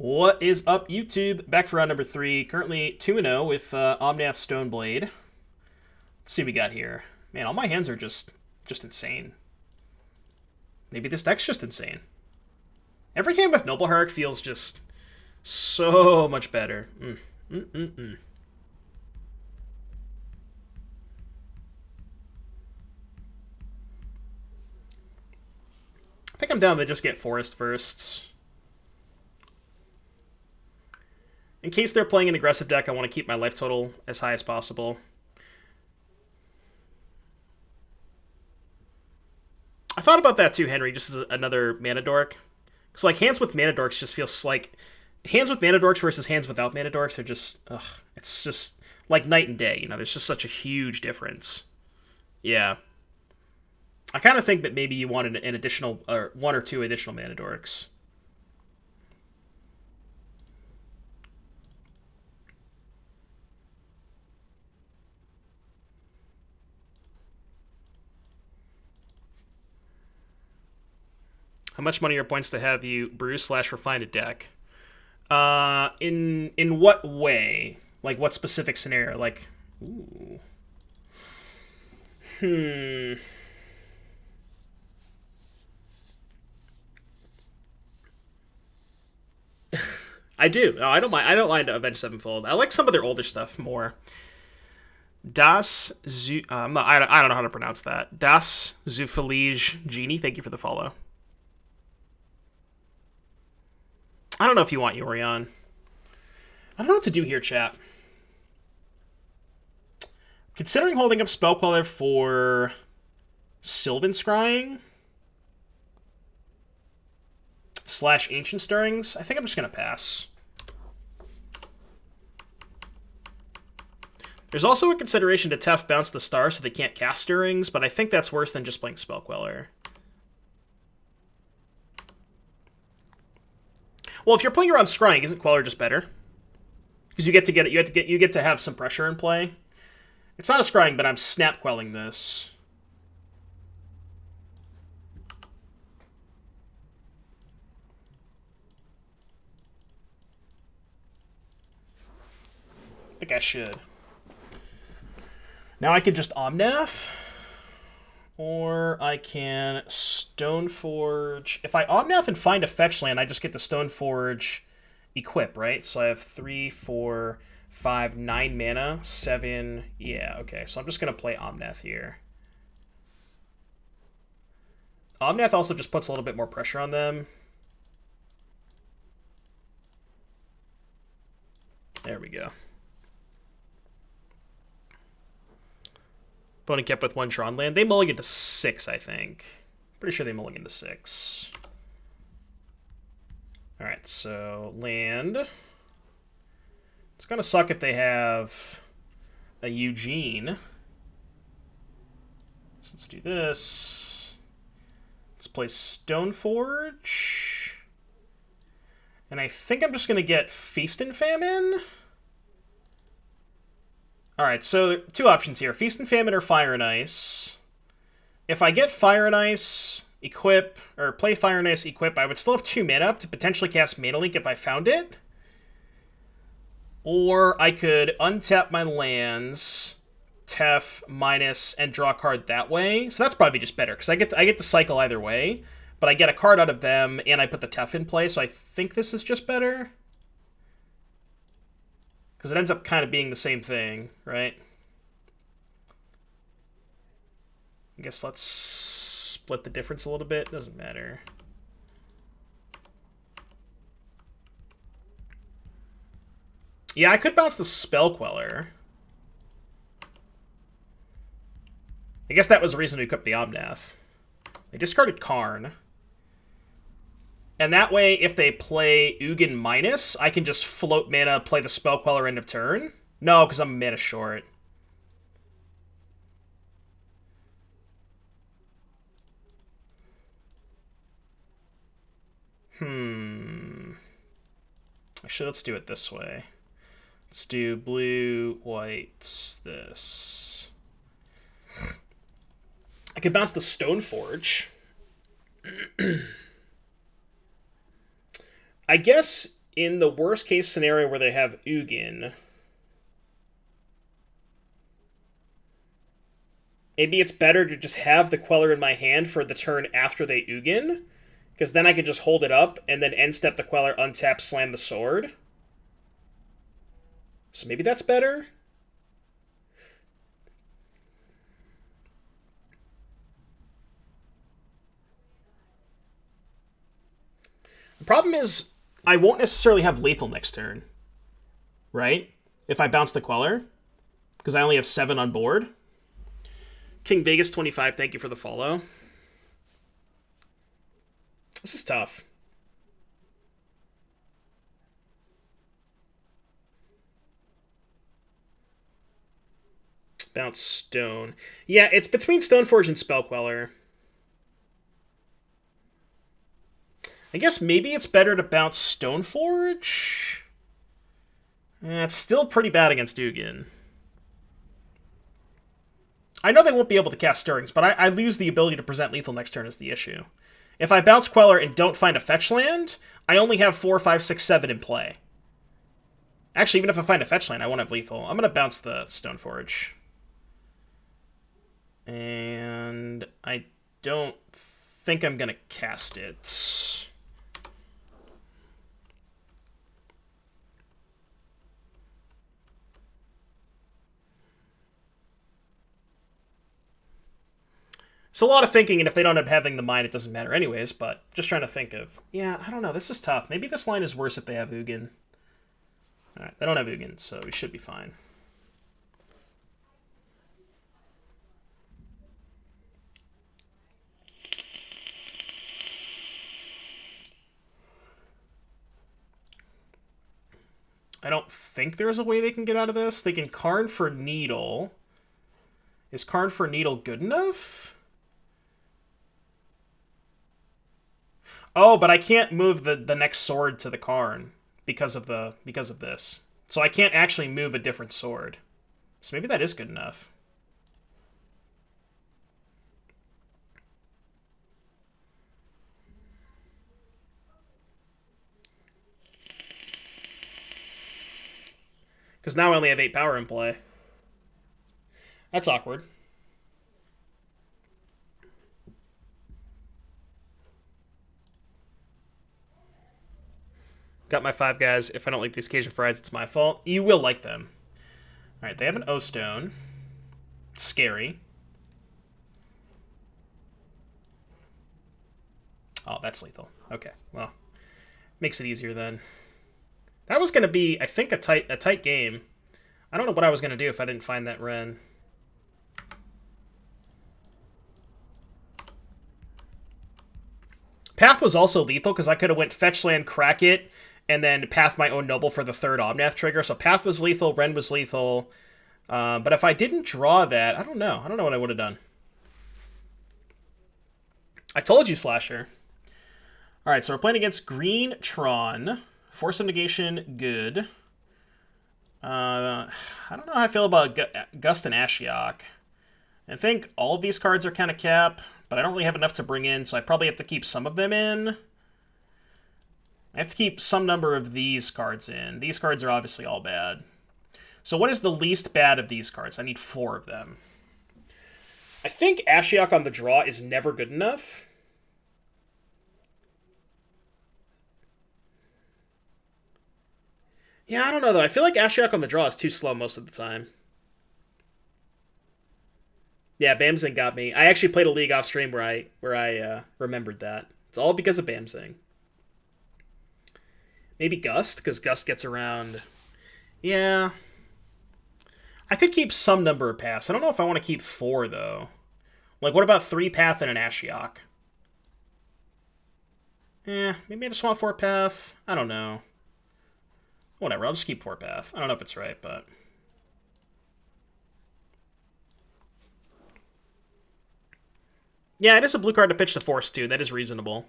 What is up, YouTube? Back for round number 3. Currently 2-0 with Omnath Stoneblade. Let's see what we got here. Man, all my hands are just insane. Maybe this deck's just insane. Every hand with Noble Hierarch feels just so much better. I think I'm down to just get Forest first. In case they're playing an aggressive deck, I want to keep my life total as high as possible. I thought about that too, Henry, just as another mana dork. Because, like, hands with mana dorks just feels like... Hands with mana dorks versus hands without mana dorks are just... Ugh, it's just like night and day, you know? There's just such a huge difference. Yeah. I kind of think that maybe you wanted an additional... or one or two additional mana dorks. How much money are points to have you brew/refine a deck? In what way? Like, what specific scenario? Like, ooh. I do. No, I don't mind. I don't mind Avenged Sevenfold. I like some of their older stuff more. Das Zu. I'm not. I don't know how to pronounce that. Das Zuffelige Genie. Thank you for the follow. I don't know if you want Yorion. I don't know what to do here, chat. Considering holding up Spellqueller for Sylvan Scrying / Ancient Stirrings, I think I'm just going to pass. There's also a consideration to Tef bounce the star so they can't cast Stirrings, but I think that's worse than just playing Spellqueller. Well, if you're playing around Scrying, isn't Queller just better? Because you get to have some pressure in play. It's not a Scrying, but I'm snap quelling this. I think I should. Now I can just Omnath. Or I can Stoneforge. If I Omnath and find a fetch land, I just get the Stoneforge equip, right? So I have 3, 4, 5, 9 mana, 7. Yeah, okay. So I'm just going to play Omnath here. Omnath also just puts a little bit more pressure on them. There we go. Opponent kept with 1 Tron land. They mulligan to 6, I think. Pretty sure they mulligan to 6. Alright, so land. It's gonna suck if they have a Eugene. So let's do this. Let's play Stoneforge. And I think I'm just gonna get Feast and Famine. Alright, so 2 options here. Feast and Famine or Fire and Ice. If I get Fire and Ice, equip, or play Fire and Ice, equip, I would still have 2 mana up to potentially cast Mana Link if I found it. Or I could untap my lands, Tef, minus, and draw a card that way. So that's probably just better, because I get the cycle either way. But I get a card out of them, and I put the Tef in play, so I think this is just better. Because it ends up kind of being the same thing, right? I guess let's split the difference a little bit. Doesn't matter. Yeah, I could bounce the Spellqueller. I guess that was the reason we equipped the Omnath. They discarded Karn. And that way, if they play Ugin minus, I can just float mana, play the Spellqueller end of turn. No, because I'm mana short. Actually, let's do it this way. Let's do blue, white, this. I could bounce the Stoneforge. I guess in the worst case scenario where they have Ugin, maybe it's better to just have the Queller in my hand for the turn after they Ugin, because then I can just hold it up and then end step the Queller, untap, slam the sword. So maybe that's better. The problem is I won't necessarily have lethal next turn, right? If I bounce the Queller, because I only have 7 on board. King Vegas 25, thank you for the follow. This is tough. Bounce Stone. Yeah, it's between Stoneforge and Spell Queller. I guess maybe it's better to bounce Stoneforge. It's still pretty bad against Ugin. I know they won't be able to cast Stirrings, but I lose the ability to present lethal next turn is the issue. If I bounce Queller and don't find a fetch land, I only have 4, 5, 6, 7 in play. Actually, even if I find a fetch land, I won't have lethal. I'm going to bounce the Stoneforge. And I don't think I'm going to cast it. It's a lot of thinking, and if they don't end up having the mine, it doesn't matter anyways, but just trying to think of... Yeah, I don't know. This is tough. Maybe this line is worse if they have Ugin. Alright, they don't have Ugin, so we should be fine. I don't think there's a way they can get out of this. They can Karn for Needle. Is Karn for Needle good enough? Oh, but I can't move the next sword to the Karn because of this. So I can't actually move a different sword. So maybe that is good enough. Because now I only have 8 power in play. That's awkward. Got my 5 guys. If I don't like these Cajun fries, it's my fault. You will like them. Alright, they have an O-Stone. Scary. Oh, that's lethal. Okay, well. Makes it easier then. That was going to be, I think, a tight game. I don't know what I was going to do if I didn't find that Ren. Path was also lethal because I could have went fetch land, crack it, and then path my own noble for the 3rd Omnath trigger. So Path was lethal, Ren was lethal. But if I didn't draw that, I don't know. I don't know what I would have done. I told you, Slasher. Alright, so we're playing against Green Tron. Force of Negation, good. I don't know how I feel about Gust and Ashiok. I think all of these cards are kind of cap, but I don't really have enough to bring in, so I probably have to keep some of them in. I have to keep some number of these cards in. These cards are obviously all bad. So what is the least bad of these cards? I need 4 of them. I think Ashiok on the draw is never good enough. Yeah, I don't know, though. I feel like Ashiok on the draw is too slow most of the time. Yeah, Bamzing got me. I actually played a league off stream where I remembered that. It's all because of Bamzing. Maybe Gust, because Gust gets around... Yeah. I could keep some number of paths. I don't know if I want to keep 4, though. Like, what about 3 path and an Ashiok? Maybe I just want 4 path. I don't know. Whatever, I'll just keep 4 path. I don't know if it's right, but... Yeah, it is a blue card to pitch the Force, too. That is reasonable.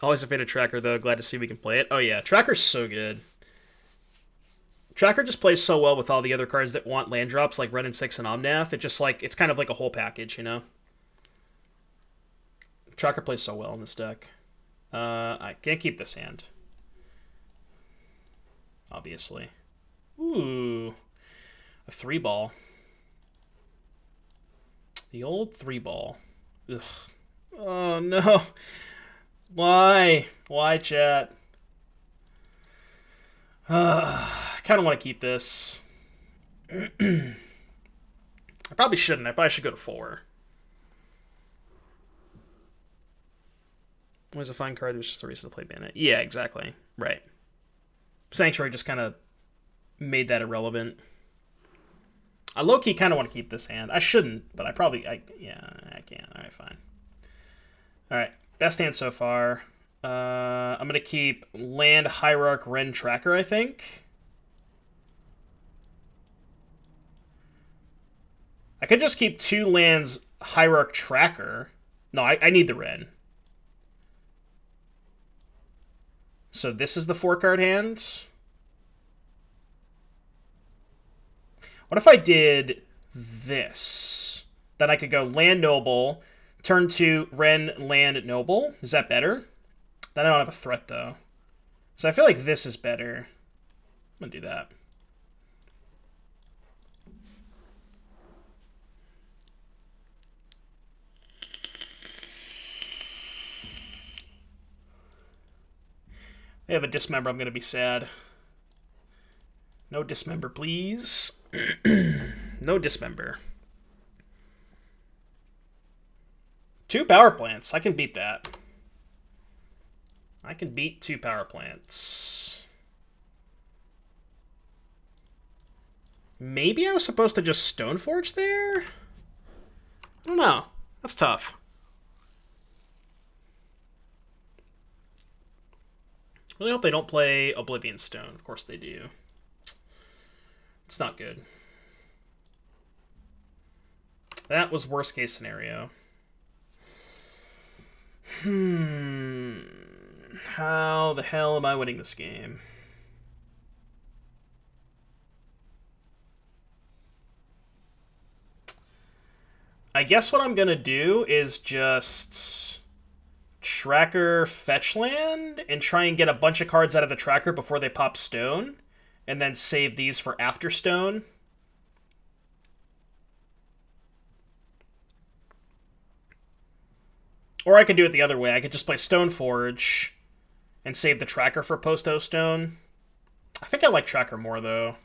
Always a faded Tracker, though. Glad to see we can play it. Oh, yeah. Tracker's so good. Tracker just plays so well with all the other cards that want land drops, like Ren and 6 and Omnath. It just, like, it's kind of like a whole package, you know? Tracker plays so well in this deck. I can't keep this hand. Obviously. Ooh. A 3-ball. The old 3-ball. Ugh. Oh, no. Why? Why, chat? I kind of want to keep this. I probably shouldn't. I probably should go to 4. Was a fine card. There was just a reason to play Bandit. Yeah, exactly. Right. Sanctuary just kind of made that irrelevant. I low-key kind of want to keep this hand. I shouldn't, but I probably... I can. All right, fine. All right. Best hand so far. I'm going to keep Land Hierarch Ren Tracker, I think. I could just keep 2 lands Hierarch Tracker. No, I need the Ren. So this is the 4-card hand. What if I did this? Then I could go Land Noble, turn 2, Ren Land Noble. Is that better? Then I don't have a threat, though. So I feel like this is better. I'm going to do that. They have a Dismember. I'm going to be sad. No Dismember, please. No Dismember. 2 power plants. I can beat that. I can beat 2 power plants. Maybe I was supposed to just Stoneforge there? I don't know. That's tough. Really hope they don't play Oblivion Stone. Of course they do. It's not good. That was worst case scenario. How the hell am I winning this game? I guess what I'm gonna do is just Tracker fetch land and try and get a bunch of cards out of the tracker before they pop stone, and then save these for after stone. Or I could do it the other way. I could just play Stoneforge and save the tracker for post-O stone. I think I like tracker more, though.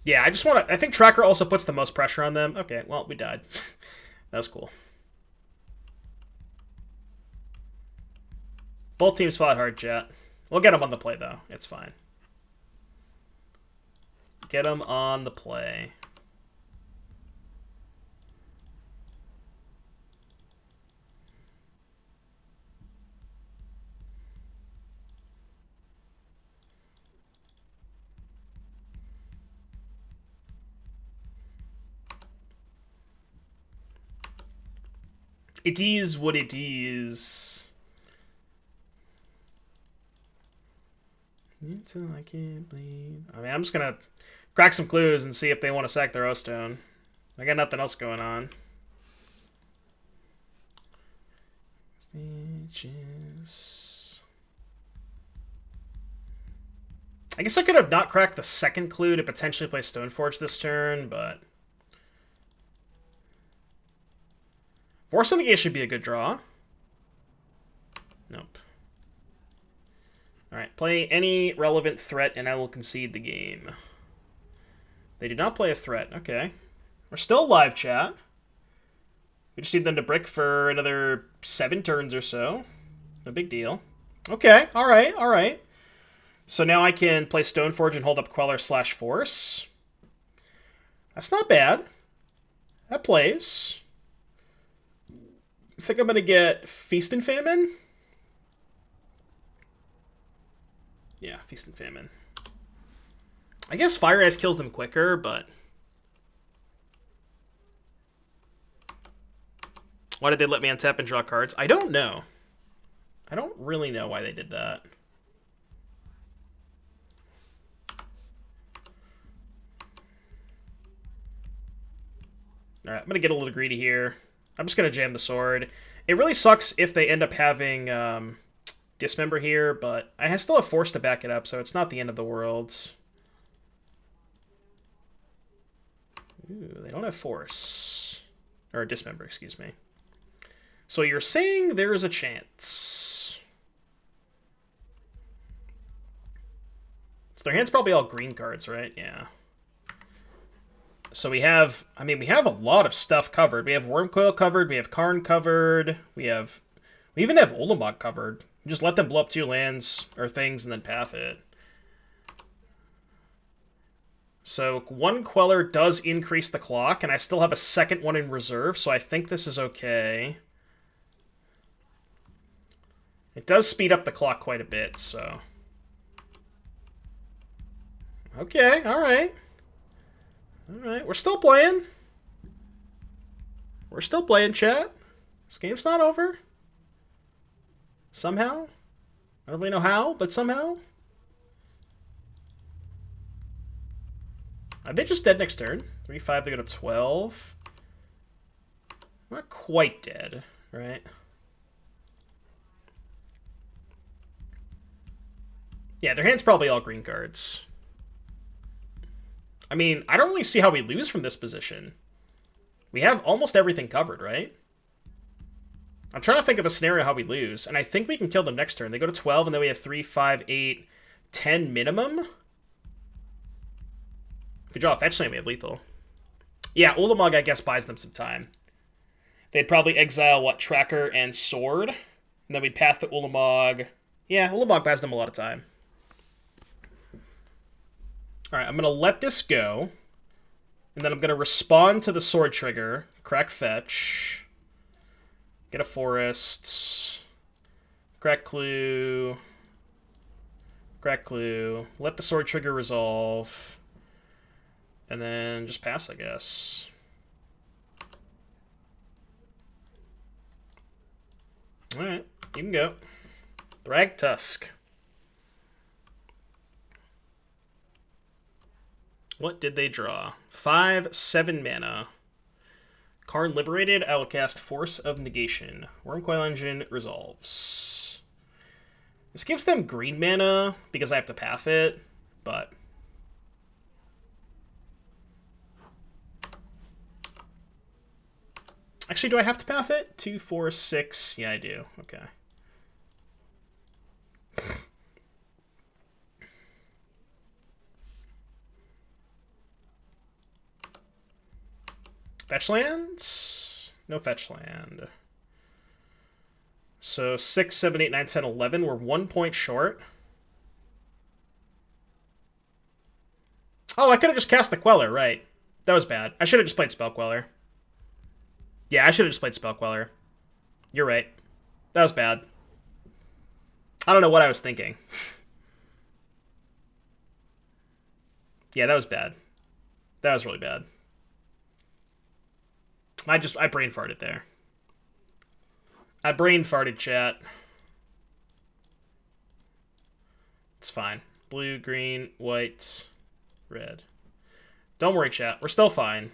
Yeah, I just want to... I think tracker also puts the most pressure on them. Okay, well, we died. That was cool. Both teams fought hard, chat. We'll get them on the play, though. It's fine. Get them on the play. It is what it is. Until I can't bleed. I mean, I'm just gonna crack some clues and see if they want to sack their O-Stone. I got nothing else going on. Stitches. I guess I could have not cracked the second clue to potentially play Stoneforge this turn, but... Force Syndicate should be a good draw. Nope. Alright, play any relevant threat and I will concede the game. They did not play a threat. Okay. We're still live, chat. We just need them to brick for another 7 turns or so. No big deal. Okay, alright, alright. So now I can play Stoneforge and hold up Queller / Force. That's not bad. That plays. I think I'm going to get Feast and Famine. Yeah, Feast and Famine. I guess Fire Ice kills them quicker, but... Why did they let me untap and draw cards? I don't know. I don't really know why they did that. All right, I'm going to get a little greedy here. I'm just going to jam the sword. It really sucks if they end up having Dismember here, but I still have Force to back it up, so it's not the end of the world. Ooh, they don't have Force. Or Dismember, excuse me. So you're saying there's a chance. So their hand's probably all green cards, right? Yeah. So we have, I mean, we have a lot of stuff covered. We have Wormcoil covered, we have Karn covered, we even have Ulamog covered. Just let them blow up 2 lands or things and then path it. So 1 Queller does increase the clock, and I still have a second one in reserve, so I think this is okay. It does speed up the clock quite a bit, so... Okay, alright. Alright, we're still playing. We're still playing, chat. This game's not over. Somehow. I don't really know how, but somehow. Are they just dead next turn? 3-5, they go to 12. Not quite dead, right? Yeah, their hand's probably all green cards. I mean, I don't really see how we lose from this position. We have almost everything covered, right? I'm trying to think of a scenario how we lose, and I think we can kill them next turn. They go to 12, and then we have 3, 5, 8, 10 minimum. If we draw a fetch land, we have lethal. Yeah, Ulamog, I guess, buys them some time. They'd probably exile, what, Tracker and Sword? And then we'd path the Ulamog. Yeah, Ulamog buys them a lot of time. Alright, I'm going to let this go. And then I'm going to respond to the Sword trigger. Crack fetch. Get a Forest. Crack Clue. Crack Clue. Let the Sword trigger resolve. And then just pass, I guess. Alright, you can go. Thragtusk. What did they draw? 5, 7 mana. Karn liberated, I will cast Force of Negation. Wormcoil Engine resolves. This gives them green mana because I have to path it, but... Actually, do I have to path it? 2, 4, 6. Yeah, I do. Okay. Fetch land? No fetch land. So 6, 7, 8, 9, 10, 11. We're 1 point short. Oh, I could have just cast the Queller, right. That was bad. I should have just played Spell Queller. Yeah, I should have just played Spell Queller. You're right. That was bad. I don't know what I was thinking. Yeah, that was bad. That was really bad. I brain farted there. I brain farted, chat. It's fine. Blue, green, white, red. Don't worry, chat. We're still fine.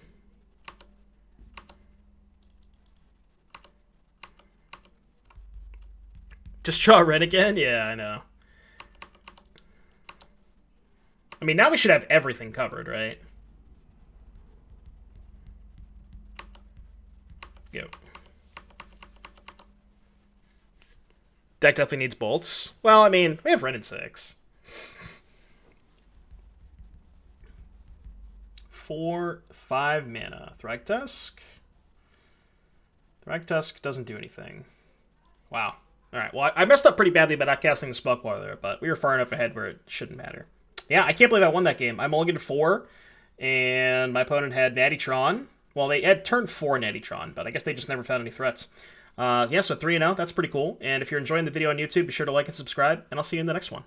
Just draw red again? Yeah, I know. I mean, now we should have everything covered, right? Go. Deck definitely needs bolts. Well, I mean, we have red and 6. 4, 5 mana. Thragtusk? Thragtusk doesn't do anything. Wow. Alright, well, I messed up pretty badly by not casting the Spell Queller, but we were far enough ahead where it shouldn't matter. Yeah, I can't believe I won that game. I mulliganed 4, and my opponent had Natty Tron. Well, they had turn 4 Natty Tron, but I guess they just never found any threats. Yeah, so 3-0, that's pretty cool. And if you're enjoying the video on YouTube, be sure to like and subscribe, and I'll see you in the next one.